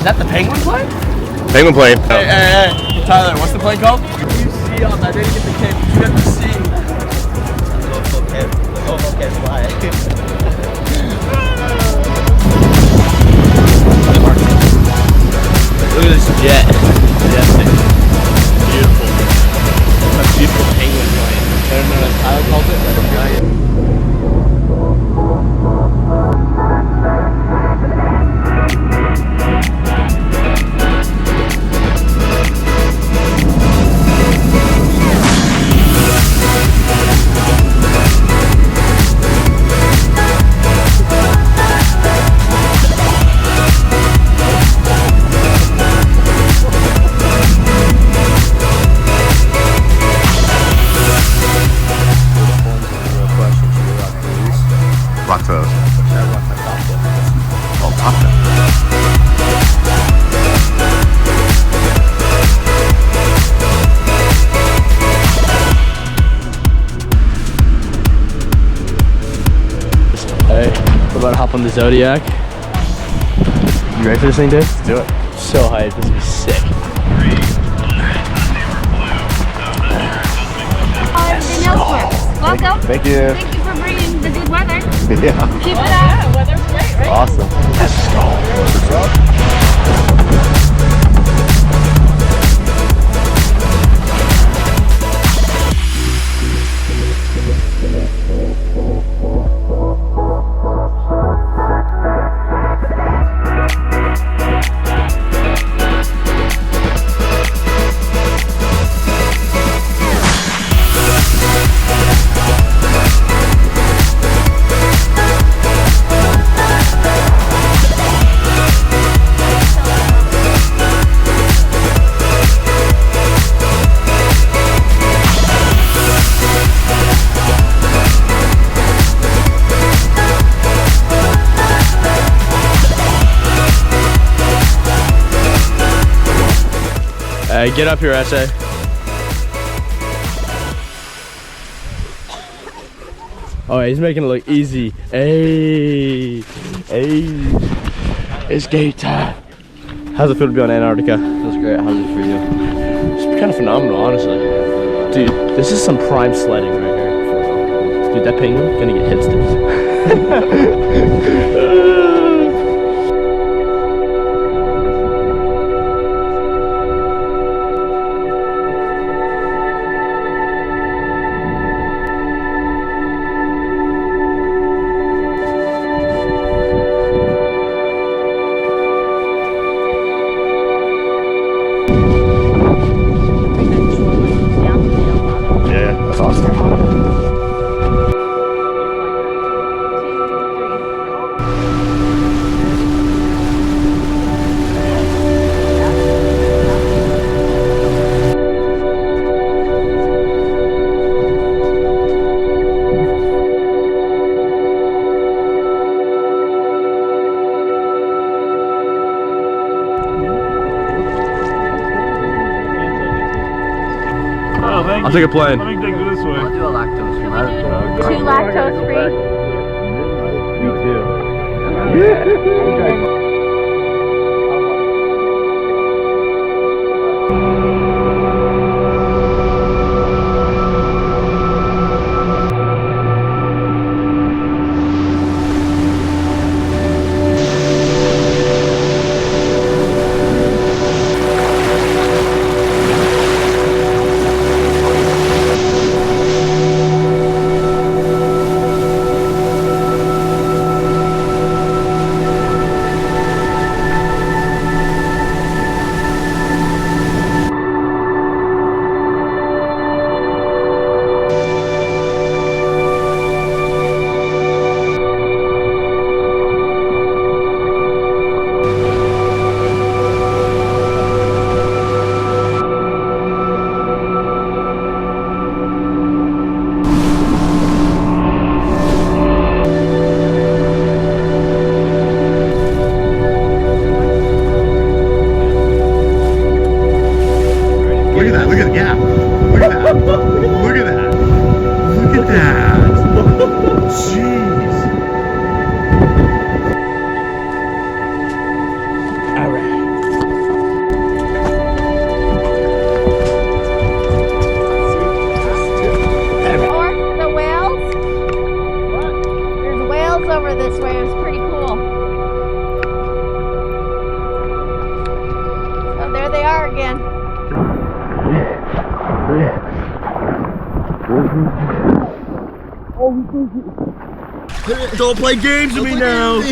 Is that the penguin plane? Penguin plane. Hey, Tyler, what's the plane called? You see on that, I didn't get the cave. You have to see. Okay, fly. Look at this jet. Majestic. Beautiful. A beautiful penguin plane. I don't know what Tyler calls it, but it's giant. About to hop on the Zodiac. You ready for this thing, Dave? Let's do it. So hyped, this is sick. Welcome. Thank you. Thank you for bringing the good weather. Yeah. Keep it up. Yeah, weather's great, right? Awesome. Let's go. Get up here, SA. Oh, he's making it look easy. Hey, it's game time. How's it feel to be on Antarctica? Feels great. How's it for you? It's kind of phenomenal, honestly. Dude, this is some prime sledding right here. Dude, that penguin gonna get hit still. I'll take a plane. Let me take this way. I'll do a lactose free. Two lactose free. Me too. Don't play games with me now.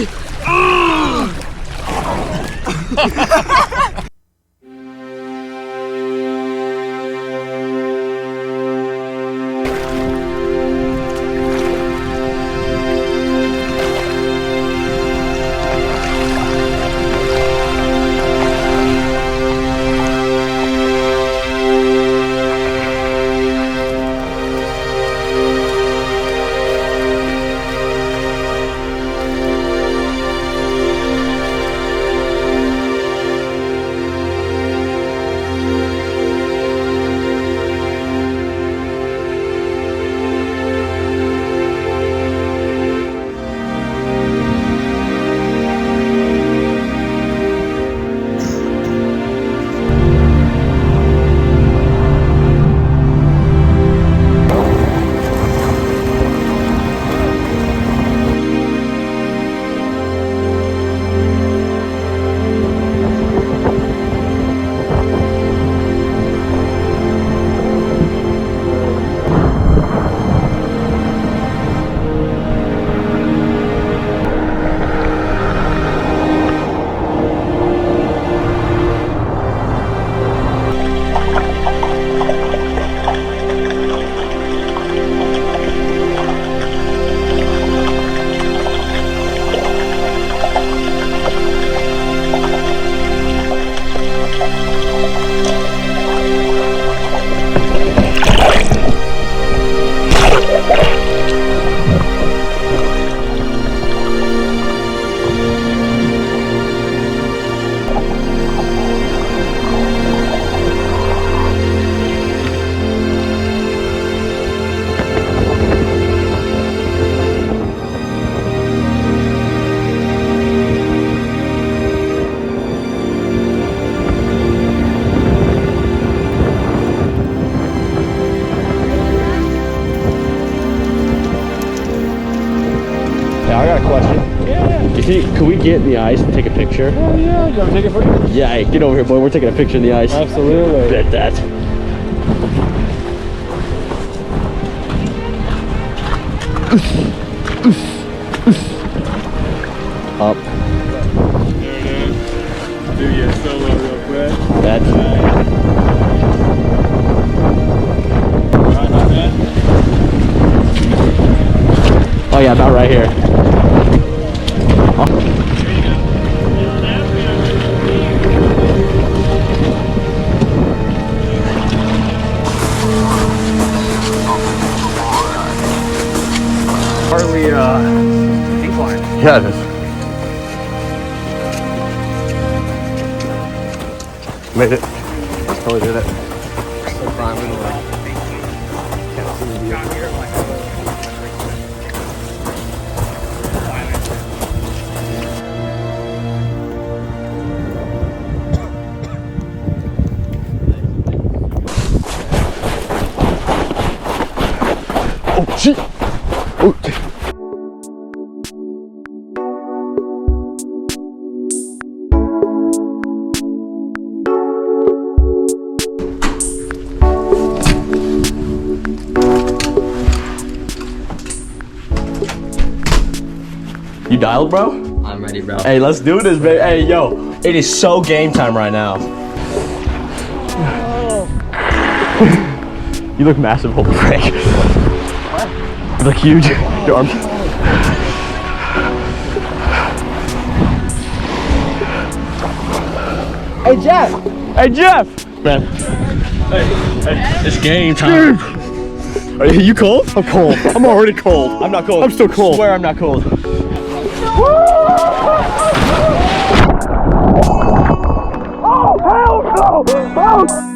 I got a question. Yeah. Can we get in the ice and take a picture? Oh yeah, you wanna take it for you? Yeah, get over here, boy. We're taking a picture in the ice. Absolutely. Bet that. Up. There it is. Do your solo real quick. That's Right, not bad. oh yeah, about right here. Partly incline. Yeah, it is. Made it. Totally did it. So climbing like. Oh shit! Oh. You dialed, bro? I'm ready, bro. Hey, let's do this, baby. Hey, yo, it is so game time right now. You look massive, holy frick. You look huge. Your arms. Hey, Jeff! Hey, Jeff! Man. Hey, it's game time. Are you cold? I'm cold. I'm already cold. I'm not cold. I'm still cold. I swear I'm not cold. Oh, hell no! Oh.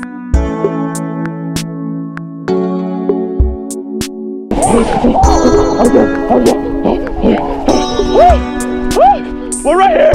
We're right here!